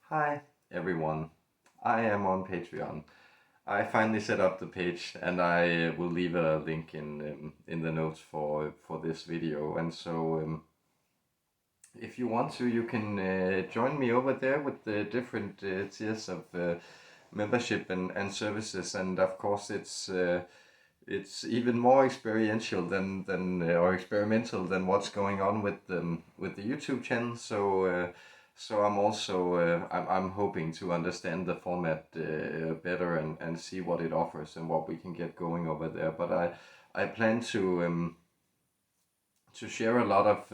Hi everyone, I am on Patreon. I finally set up the page and I will leave a link in the notes for this video. And so if you want to, you can join me over there with the different tiers of membership and services. And of course it's even more experiential than or experimental than what's going on with the YouTube channel. So I'm also I'm hoping to understand the format better and see what it offers and what we can get going over there. But I plan to share a lot of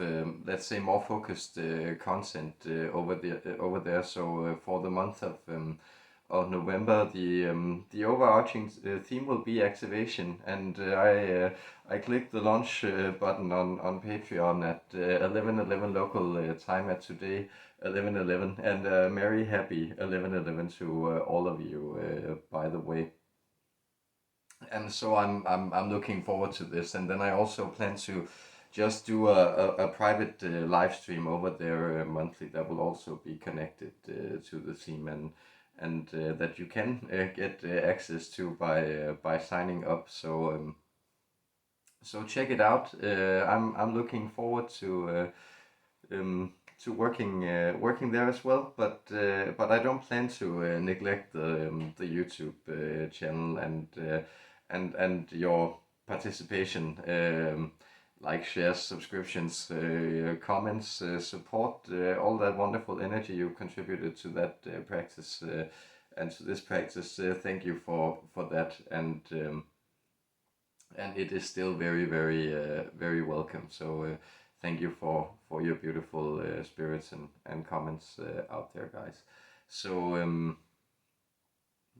let's say more focused content over there. So for the month of November, the overarching theme will be activation, and I clicked the launch button on Patreon at 11:11 local time at today, 11:11, and merry happy 11:11 to all of you, by the way. And so I'm looking forward to this, and then I also plan to just do a private live stream over there monthly that will also be connected to the theme and that you can get access to by signing up. So check it out. I'm looking forward to working there as well, but I don't plan to neglect the YouTube channel and your participation, like shares, subscriptions, comments, support, all that wonderful energy you contributed to that practice and to this practice. Thank you for that, and it is still very welcome. So thank you for your beautiful spirits and comments out there, guys. So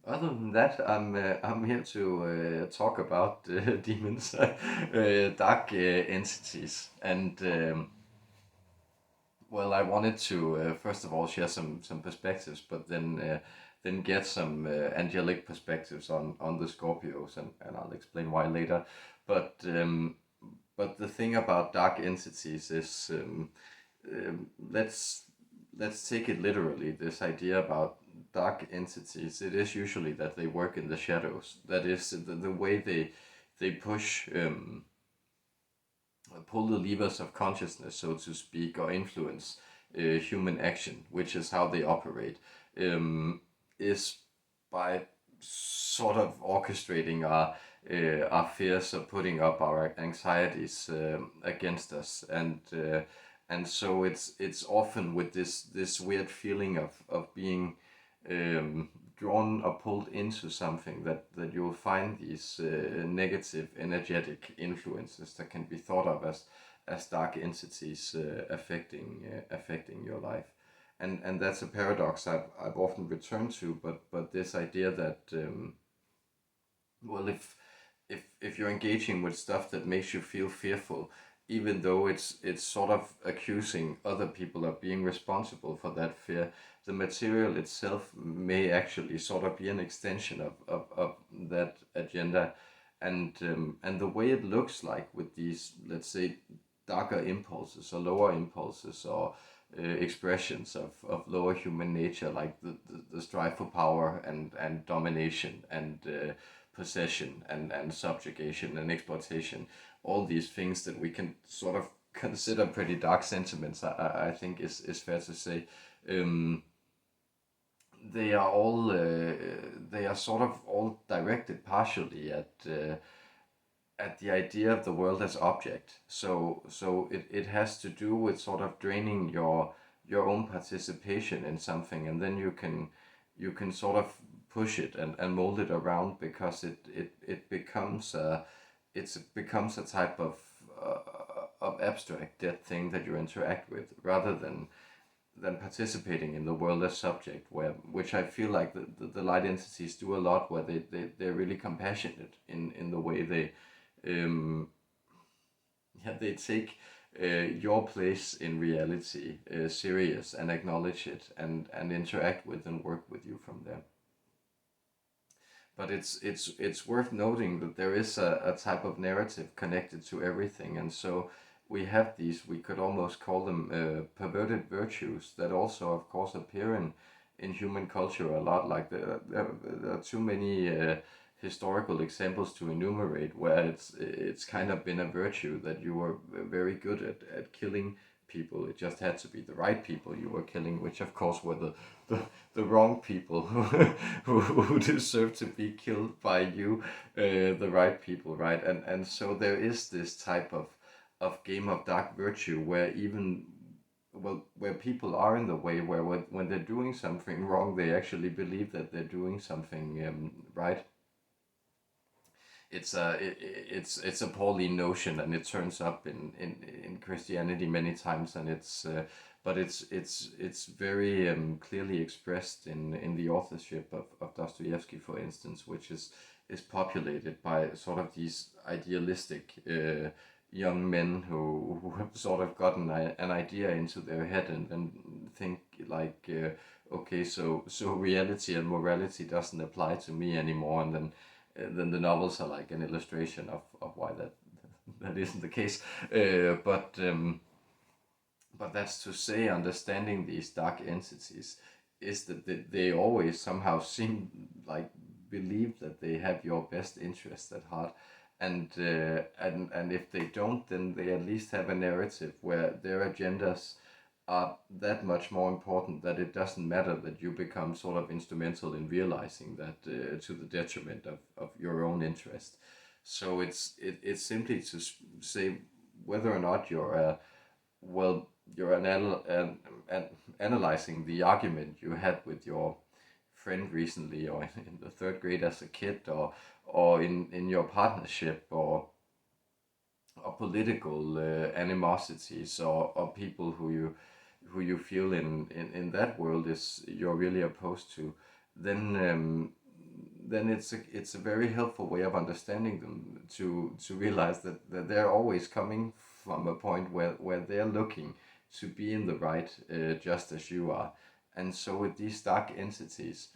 other than that, I'm here to talk about demons, dark entities, and well, I wanted to first of all share some perspectives, but then get some angelic perspectives on the Scorpios, and I'll explain why later. But but the thing about dark entities is let's take it literally. This idea about dark entities, it is usually that they work in the shadows. That is the way they push. Pull the levers of consciousness, so to speak, or influence human action, which is how they operate, is by sort of orchestrating our fears, or putting up our anxieties against us, and so it's often with this weird feeling of being drawn or pulled into something that you'll find these negative energetic influences that can be thought of as dark entities affecting your life, and that's a paradox I've often returned to, but this idea that well, if you're engaging with stuff that makes you feel fearful, even though it's sort of accusing other people of being responsible for that fear, the material itself may actually sort of be an extension of that agenda, and the way it looks like with these, let's say, darker impulses or lower impulses, or expressions of lower human nature, like the strive for power and domination and possession and subjugation and exploitation, all these things that we can sort of consider pretty dark sentiments, I think is fair to say. Um, they are all they are sort of all directed partially at the idea of the world as object. So it has to do with sort of draining your own participation in something, and then you can sort of push it and mold it around, because it becomes a type of abstract dead thing that you interact with, rather than participating in the world as subject, which I feel like the light entities do a lot, where they're really compassionate in the way they take your place in reality serious, and acknowledge it, and interact with and work with you from there. But it's worth noting that there is a type of narrative connected to everything, and so we have these, we could almost call them perverted virtues, that also of course appear in human culture a lot. Like there are too many historical examples to enumerate where it's kind of been a virtue that you were very good at killing people. It just had to be the right people you were killing, which of course were the, the wrong people who deserve to be killed by you, the right people, right? And so there is this type of game of dark virtue where even well, where people are in the way, where when they're doing something wrong, they actually believe that they're doing something right. It's a Pauline notion, and it turns up in Christianity many times, and but it's very clearly expressed in the authorship of Dostoevsky, for instance, which is populated by sort of these idealistic young men who have sort of gotten an idea into their head and think like, okay, so reality and morality doesn't apply to me anymore, and then the novels are like an illustration of why that isn't the case. But that's to say, understanding these dark entities is that they always somehow seem like believe that they have your best interest at heart, and if they don't, then they at least have a narrative where their agendas are that much more important that it doesn't matter that you become sort of instrumental in realizing that to the detriment of your own interest. So it's simply to say whether or not you're well you're analyzing the argument you had with your friend recently, or in the third grade as a kid, or in your partnership, or political animosities, or people who you feel in that world is you're really opposed to, then it's a very helpful way of understanding them to realize that they're always coming from a point where they're looking to be in the right, just as you are. And so with these dark entities,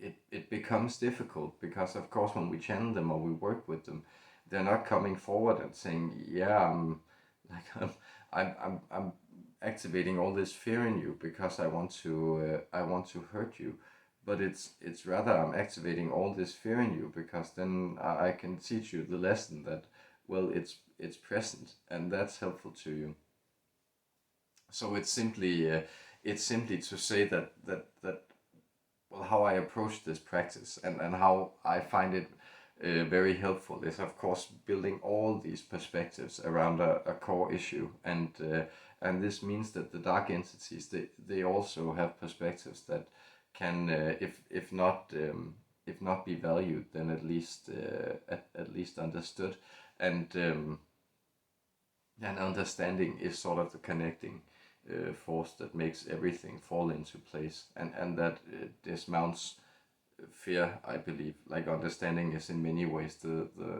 it becomes difficult because of course when we channel them or we work with them, they're not coming forward and saying, yeah, like I'm activating all this fear in you because I want to hurt you. But it's rather I'm activating all this fear in you because then I can teach you the lesson that, well, it's present and that's helpful to you. So it's simply to say that well, how I approach this practice and how I find it very helpful is, of course, building all these perspectives around a core issue, and this means that the dark entities they also have perspectives that can, if not be valued, then at least understood, and and understanding is sort of the connecting force that makes everything fall into place, and that dismounts fear, I believe. Like understanding is in many ways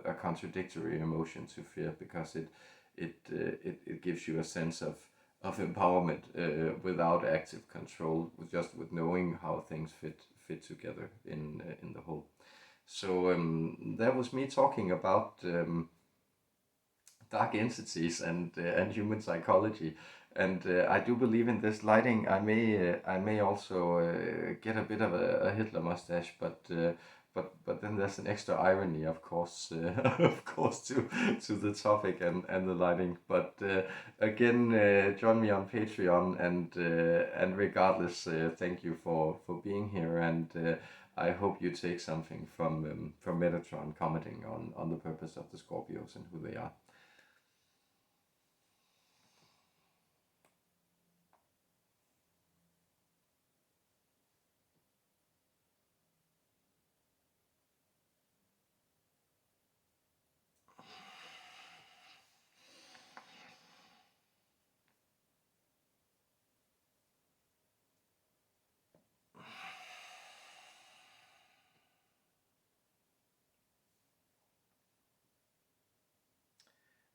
a contradictory emotion to fear because it gives you a sense of empowerment without active control, just with knowing how things fit together in the whole. So that was me talking about dark entities and human psychology. And I do believe in this lighting. I may also get a bit of a Hitler mustache, but then there's an extra irony, of course, of course, to the topic and the lighting. But again, join me on Patreon, and regardless, thank you for being here, and I hope you take something from Metatron commenting on the purpose of the Scorpios and who they are.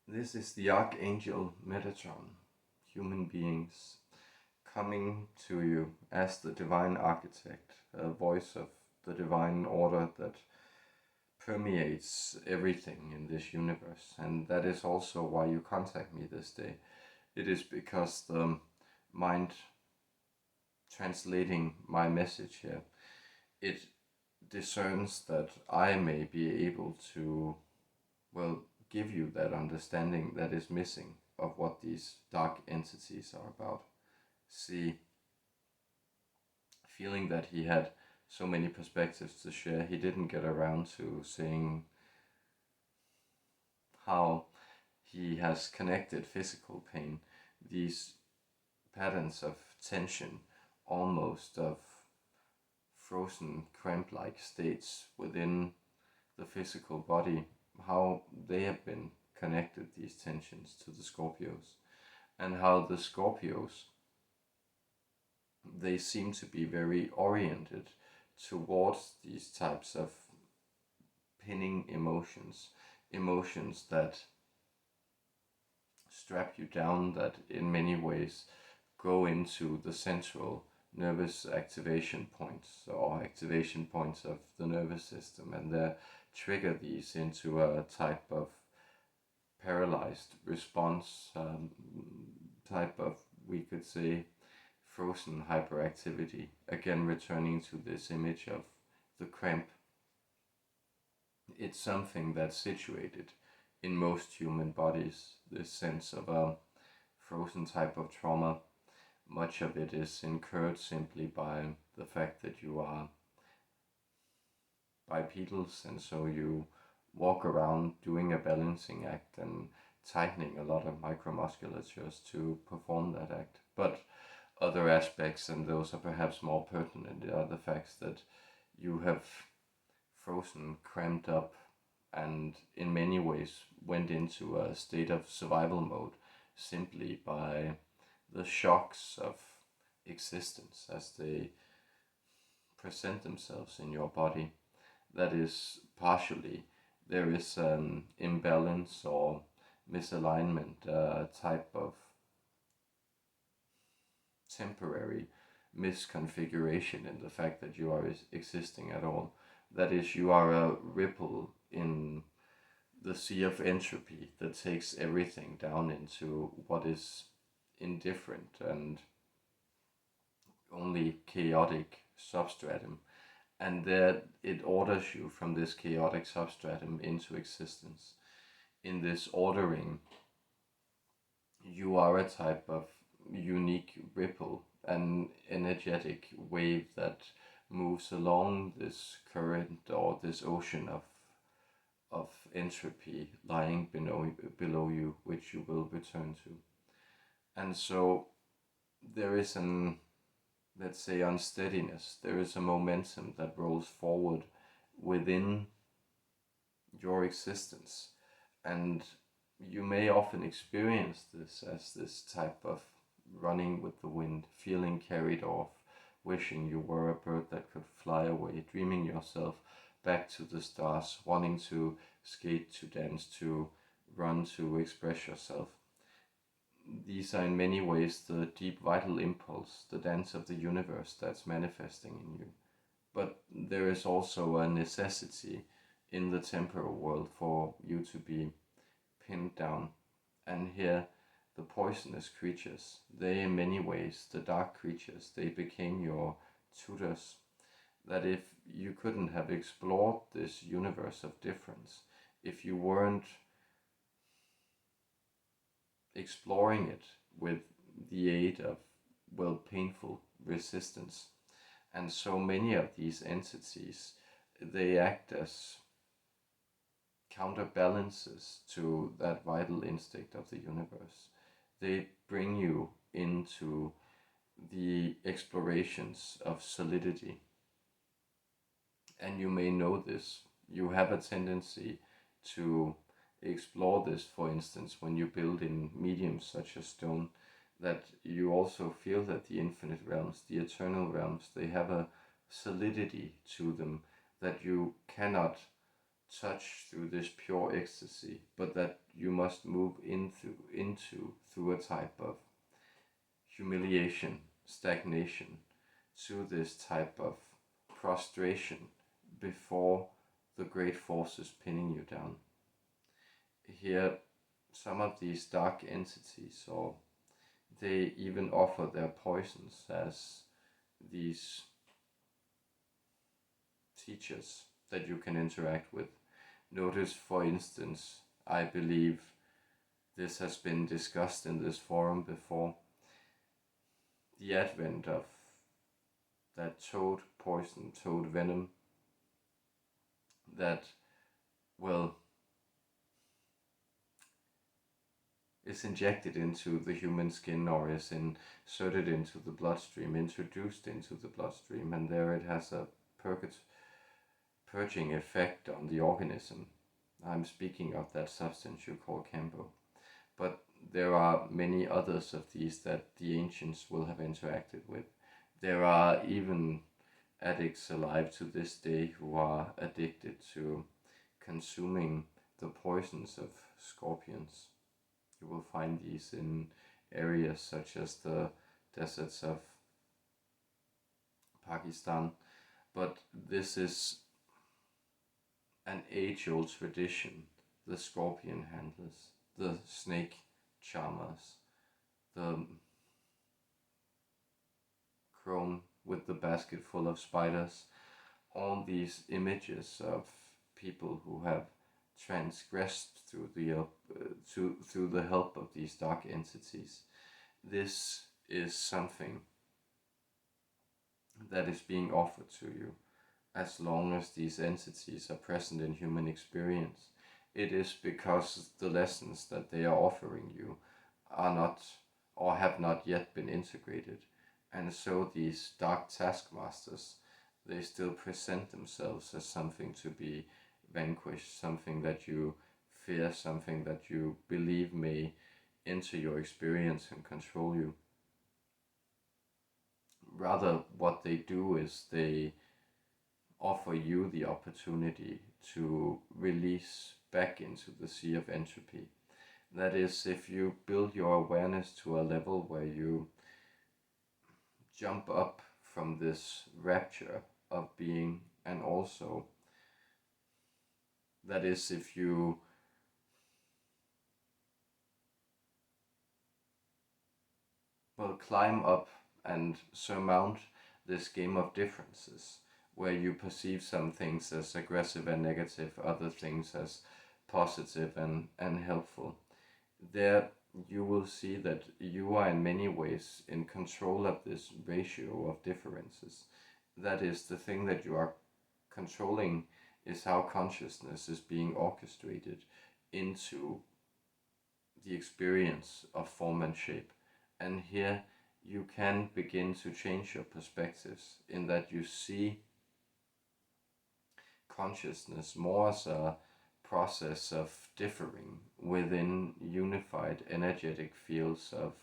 This is the Archangel Metatron, human beings coming to you as the divine architect, a voice of the divine order that permeates everything in this universe. And that is also why you contact me this day. It is because the mind translating my message here, it discerns that I may be able to, well, give you that understanding that is missing of what these dark entities are about. See, feeling that he had so many perspectives to share, he didn't get around to saying how he has connected physical pain, these patterns of tension, almost of frozen cramp-like states within the physical body, how they have been connected, these tensions, to the Scorpios, and how the Scorpios, they seem to be very oriented towards these types of pinning emotions, emotions that strap you down, that in many ways go into the central nervous activation points or activation points of the nervous system, and trigger these into a type of paralyzed response, type of, we could say, frozen hyperactivity. Again, returning to this image of the cramp, it's something that's situated in most human bodies, this sense of a frozen type of trauma. Much of it is incurred simply by the fact that you are bipedals, and so you walk around doing a balancing act and tightening a lot of micromusculatures to perform that act. But other aspects, and those are perhaps more pertinent, are the facts that you have frozen, cramped up, and in many ways went into a state of survival mode simply by the shocks of existence as they present themselves in your body. That is partially, there is an imbalance or misalignment, type of temporary misconfiguration in the fact that you are existing at all. That is, you are a ripple in the sea of entropy that takes everything down into what is indifferent and only chaotic substratum, and that it orders you from this chaotic substratum into existence. In this ordering, you are a type of unique ripple, an energetic wave that moves along this current or this ocean of entropy lying below you, which you will return to. And so there is an, let's say, unsteadiness. There is a momentum that rolls forward within your existence. And you may often experience this as this type of running with the wind, feeling carried off, wishing you were a bird that could fly away, dreaming yourself back to the stars, wanting to skate, to dance, to run, to express yourself. These are in many ways the deep vital impulse, the dance of the universe that's manifesting in you. But there is also a necessity in the temporal world for you to be pinned down. And here, the poisonous creatures, they in many ways, the dark creatures, they became your tutors. That if you couldn't have explored this universe of difference, if you weren't exploring it with the aid of, well, painful resistance. And so many of these entities, they act as counterbalances to that vital instinct of the universe. They bring you into the explorations of solidity. And you may know this. You have a tendency to explore this, for instance, when you build in mediums such as stone, that you also feel that the infinite realms, the eternal realms, they have a solidity to them that you cannot touch through this pure ecstasy, but that you must move into through a type of humiliation, stagnation, to this type of prostration before the great forces pinning you down. Here, some of these dark entities, or they even offer their poisons as these teachers that you can interact with. Notice, for instance, I believe this has been discussed in this forum before, the advent of that toad poison, toad venom, that, well, is injected into the human skin or is inserted into the bloodstream, introduced into the bloodstream, and there it has a purging effect on the organism. I'm speaking of that substance you call Cambo. But there are many others of these that the ancients will have interacted with. There are even addicts alive to this day who are addicted to consuming the poisons of scorpions. You will find these in areas such as the deserts of Pakistan. But this is an age-old tradition. The scorpion handlers, the snake charmers, the crone with the basket full of spiders, all these images of people who have transgressed through the help of these dark entities. This is something that is being offered to you as long as these entities are present in human experience. It is because the lessons that they are offering you are not or have not yet been integrated, and so these dark taskmasters, they still present themselves as something to be vanquished, something that you fear, something that you believe may enter your experience and control you. Rather, what they do is they offer you the opportunity to release back into the sea of entropy. That is, if you build your awareness to a level where you jump up from this rapture of being, and also, that is, if you climb up and surmount this game of differences, where you perceive some things as aggressive and negative, other things as positive and helpful. There you will see that you are in many ways in control of this ratio of differences. That is, the thing that you are controlling is how consciousness is being orchestrated into the experience of form and shape. And here you can begin to change your perspectives in that you see consciousness more as a process of differing within unified energetic fields of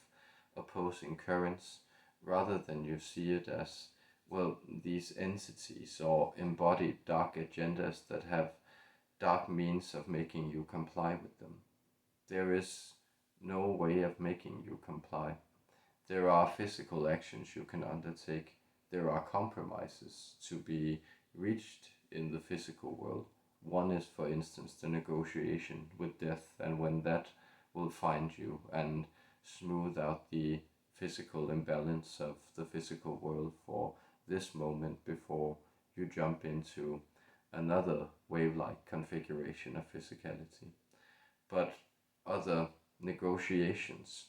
opposing currents, rather than you see it as, well, these entities or embodied dark agendas that have dark means of making you comply with them. There is no way of making you comply. There are physical actions you can undertake. There are compromises to be reached in the physical world. One is, for instance, the negotiation with death, and when that will find you and smooth out the physical imbalance of the physical world for this moment before you jump into another wave-like configuration of physicality. But other negotiations,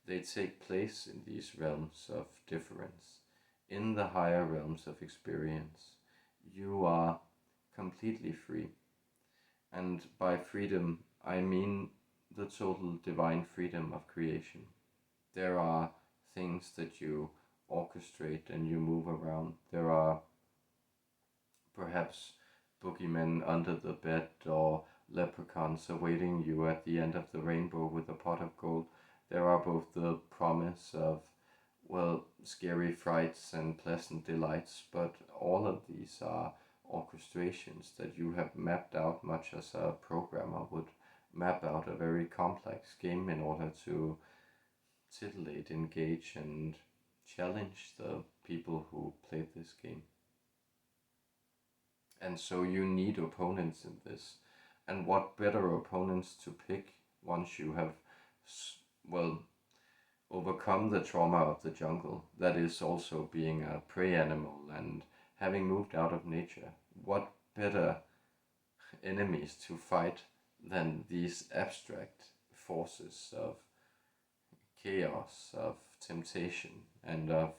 they take place in these realms of difference. In the higher realms of experience, you are completely free. And by freedom, I mean the total divine freedom of creation. There are things that you orchestrate and you move around. There are perhaps boogeymen under the bed or leprechauns awaiting you at the end of the rainbow with a pot of gold. There are both the promise of, well, scary frights and pleasant delights, but all of these are orchestrations that you have mapped out, much as a programmer would map out a very complex game in order to titillate, engage, and challenge the people who played this game. And so you need opponents in this. And what better opponents to pick once you have, well, overcome the trauma of the jungle, that is also being a prey animal and having moved out of nature. What better enemies to fight than these abstract forces of chaos, of temptation, and of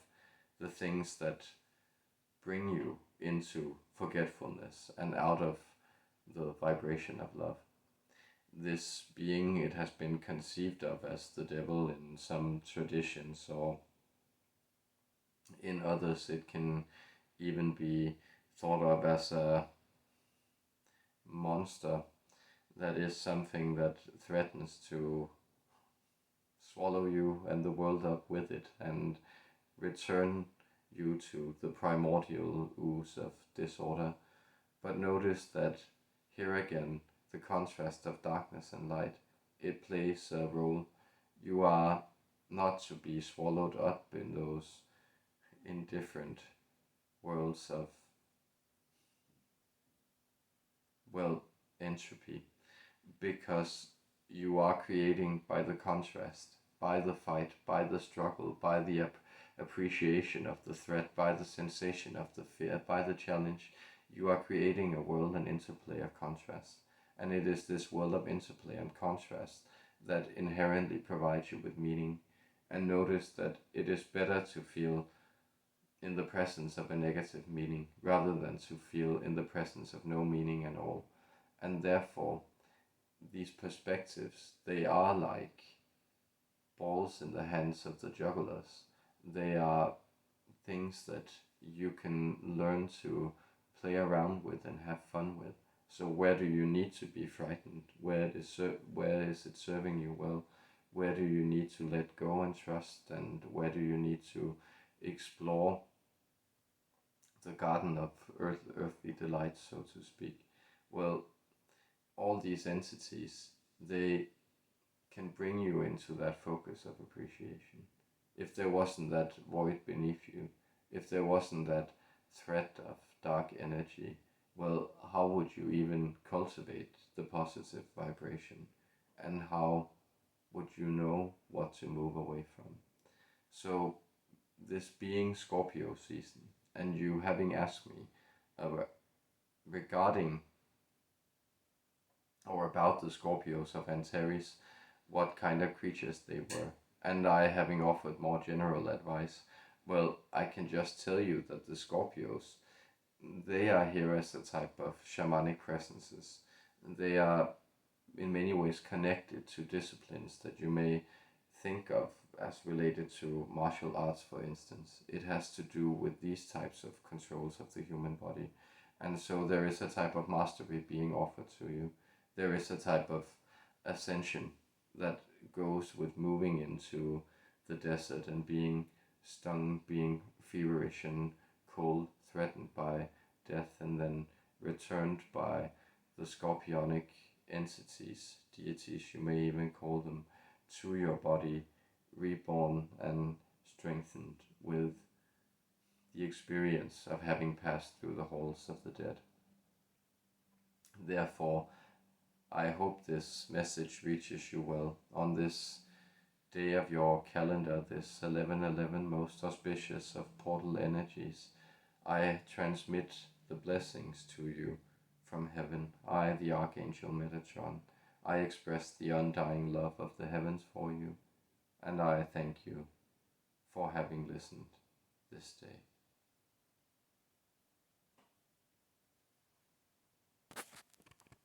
the things that bring you into forgetfulness and out of the vibration of love. This being, it has been conceived of as the devil in some traditions, or in others it can even be thought of as a monster that is something that threatens to swallow you and the world up with it and return you to the primordial ooze of disorder. But notice that here again, the contrast of darkness and light, it plays a role. You are not to be swallowed up in those indifferent worlds of, well, entropy, because you are creating by the contrast, by the fight, by the struggle, by the appreciation of the threat, by the sensation of the fear, by the challenge. You are creating a world and interplay of contrast. And it is this world of interplay and contrast that inherently provides you with meaning. And notice that it is better to feel in the presence of a negative meaning rather than to feel in the presence of no meaning at all. And therefore, these perspectives, they are like balls in the hands of the jugglers. They are things that you can learn to play around with and have fun with. So where do you need to be frightened? Where is it serving you well? Where do you need to let go and trust? And where do you need to explore the garden of earthly delight, so to speak? Well, all these entities, they can bring you into that focus of appreciation. If there wasn't that void beneath you, if there wasn't that threat of dark energy, well, how would you even cultivate the positive vibration? And how would you know what to move away from? So, this being Scorpio season, and you having asked me regarding or about the Scorpios of Antares, what kind of creatures they were, and I having offered more general advice, well, I can just tell you that the Scorpios, they are here as a type of shamanic presences. They are in many ways connected to disciplines that you may think of as related to martial arts, for instance. It has to do with these types of controls of the human body. And so there is a type of mastery being offered to you. There is a type of ascension that goes with moving into the desert and being stung, being feverish and cold, threatened by death, and then returned by the scorpionic entities, deities you may even call them, to your body, reborn and strengthened with the experience of having passed through the halls of the dead. Therefore, I hope this message reaches you well on this day of your calendar, this 11/11, most auspicious of portal energies. I transmit the blessings to you from heaven. I, the Archangel Metatron, I express the undying love of the heavens for you, and I thank you for having listened this day.